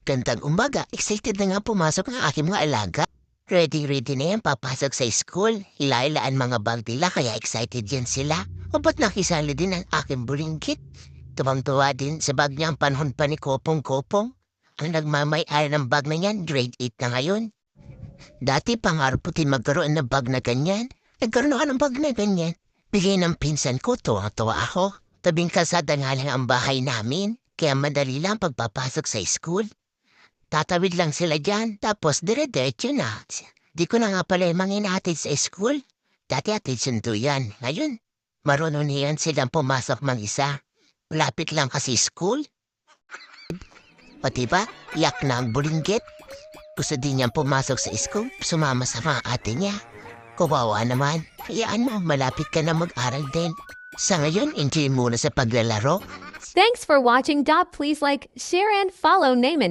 Gandang umaga, excited na nga pumasok ang aking mga alaga. Ready na yan papasok sa school. Hila-hilaan mga bag nila kaya excited yan sila. O ba't nakisali din ang aking bulinggit? Tumang-tuwa din sa bag niya ang panahon pa ni Kopong-Kopong. Ang nagmamay-ari ng bag na yan, grade 8 na ngayon. Dati pangarap ko din magkaroon ng bag na ganyan. Nagkaroon ako ng bag na ganyan. Bigay ng pinsan ko, tuwa-tuwa ako. Tabing kalsada nga lang ang bahay namin. Kaya madali lang pagpapasok sa school. Tatawid lang sila dyan, tapos dire-diretso na. Di ko na nga pala yung mga inahatid sa school. Dati atid sundo yan. Ngayon, marunong na yan silang pumasok mag-isa. Malapit lang kasi school. O diba, yak na ang bulinggit. Gusto din niyang pumasok sa school, sumama sa mga ate niya. Kawawa naman, hayaan mo, malapit ka na mag-aral din. Sa ngayon, enjoy muna sa paglalaro. Thanks for watching. Please like, share and follow Naaman.